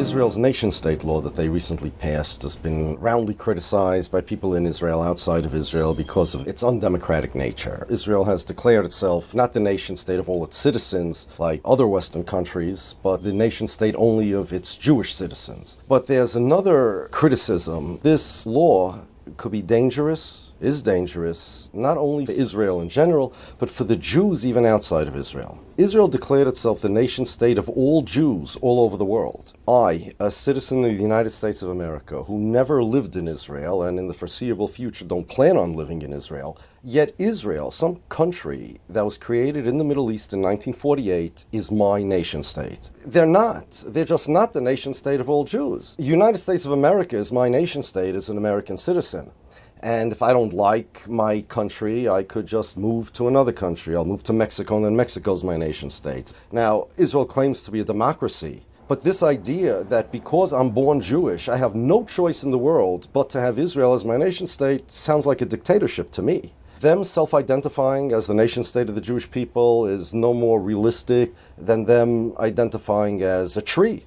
Israel's nation-state law that they recently passed has been roundly criticized by people in Israel, outside of Israel, because of its undemocratic nature. Israel has declared itself not the nation-state of all its citizens, like other Western countries, but the nation-state only of its Jewish citizens. But there's another criticism. This law could be dangerous, is dangerous, not only for Israel in general, but for the Jews even outside of Israel. Israel declared itself the nation-state of all Jews all over the world. I, a citizen of the United States of America, who never lived in Israel and in the foreseeable future don't plan on living in Israel, yet Israel, some country that was created in the Middle East in 1948, is my nation-state. They're not. They're just not the nation-state of all Jews. The United States of America is my nation-state as an American citizen. And if I don't like my country, I could just move to another country. I'll move to Mexico, and then Mexico's my nation-state. Now, Israel claims to be a democracy. But this idea that because I'm born Jewish, I have no choice in the world but to have Israel as my nation-state sounds like a dictatorship to me. Them self-identifying as the nation-state of the Jewish people is no more realistic than them identifying as a tree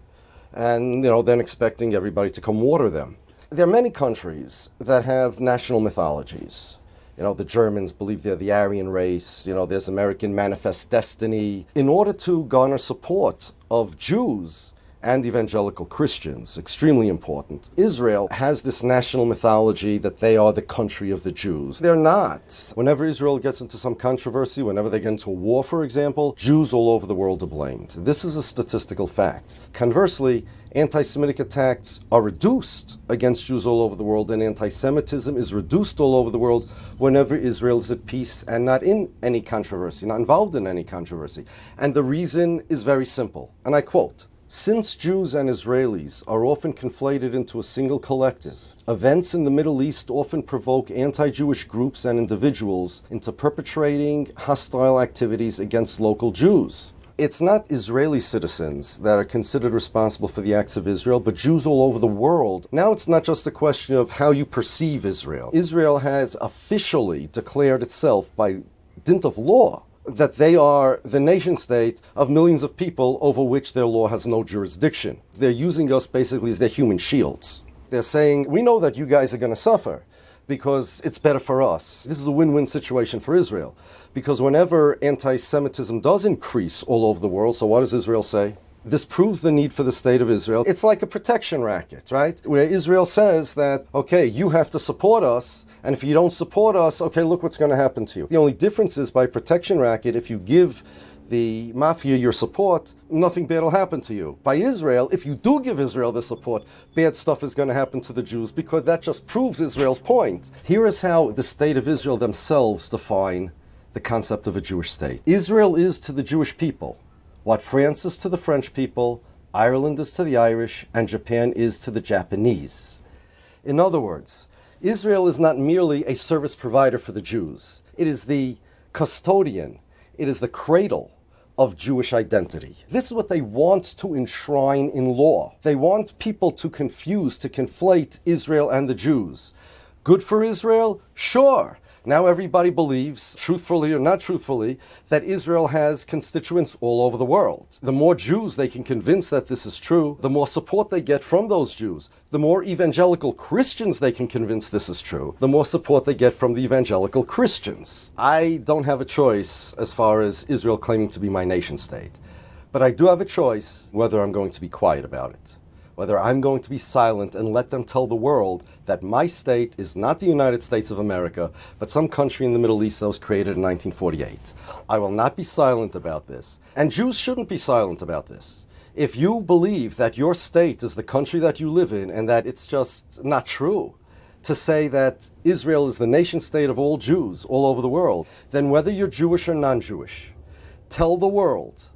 and, then expecting everybody to come water them. There are many countries that have national mythologies. The Germans believe they're the Aryan race. There's American Manifest Destiny. In order to garner support of Jews and evangelical Christians, extremely important, Israel has this national mythology that they are the country of the Jews. They're not. Whenever Israel gets into some controversy, whenever they get into a war, for example, Jews all over the world are blamed. This is a statistical fact. Conversely, anti-Semitic attacks are reduced against Jews all over the world, and anti-Semitism is reduced all over the world whenever Israel is at peace and not in any controversy, not involved in any controversy. And the reason is very simple, and I quote, "Since Jews and Israelis are often conflated into a single collective, events in the Middle East often provoke anti-Jewish groups and individuals into perpetrating hostile activities against local Jews. It's not Israeli citizens that are considered responsible for the acts of Israel, but Jews all over the world. Now it's not just a question of how you perceive Israel. Israel has officially declared itself by dint of law that they are the nation-state of millions of people over which their law has no jurisdiction. They're using us basically as their human shields. They're saying, we know that you guys are going to suffer because it's better for us. This is a win-win situation for Israel. Because whenever anti-Semitism does increase all over the world, so what does Israel say? This proves the need for the state of Israel. It's like a protection racket, right? Where Israel says that, okay, you have to support us, and if you don't support us, okay, look what's going to happen to you. The only difference is by protection racket, if you give the mafia your support, nothing bad will happen to you. By Israel, if you do give Israel the support, bad stuff is going to happen to the Jews, because that just proves Israel's point. Here is how the state of Israel themselves define the concept of a Jewish state. Israel is to the Jewish people what France is to the French people, Ireland is to the Irish, and Japan is to the Japanese. In other words, Israel is not merely a service provider for the Jews. It is the custodian. It is the cradle of Jewish identity. This is what they want to enshrine in law. They want people to conflate Israel and the Jews. Good for Israel? Sure. Now everybody believes, truthfully or not truthfully, that Israel has constituents all over the world. The more Jews they can convince that this is true, the more support they get from those Jews. The more evangelical Christians they can convince this is true, the more support they get from the evangelical Christians. I don't have a choice as far as Israel claiming to be my nation state. But I do have a choice whether I'm going to be quiet about it. Whether I'm going to be silent and let them tell the world that my state is not the United States of America, but some country in the Middle East that was created in 1948. I will not be silent about this. And Jews shouldn't be silent about this. If you believe that your state is the country that you live in and that it's just not true to say that Israel is the nation state of all Jews all over the world, then whether you're Jewish or non-Jewish, tell the world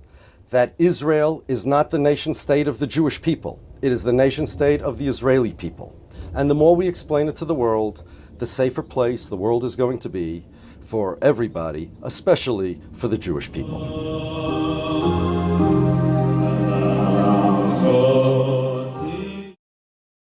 that Israel is not the nation state of the Jewish people. It is the nation state of the Israeli people. And the more we explain it to the world, the safer place the world is going to be for everybody, especially for the Jewish people.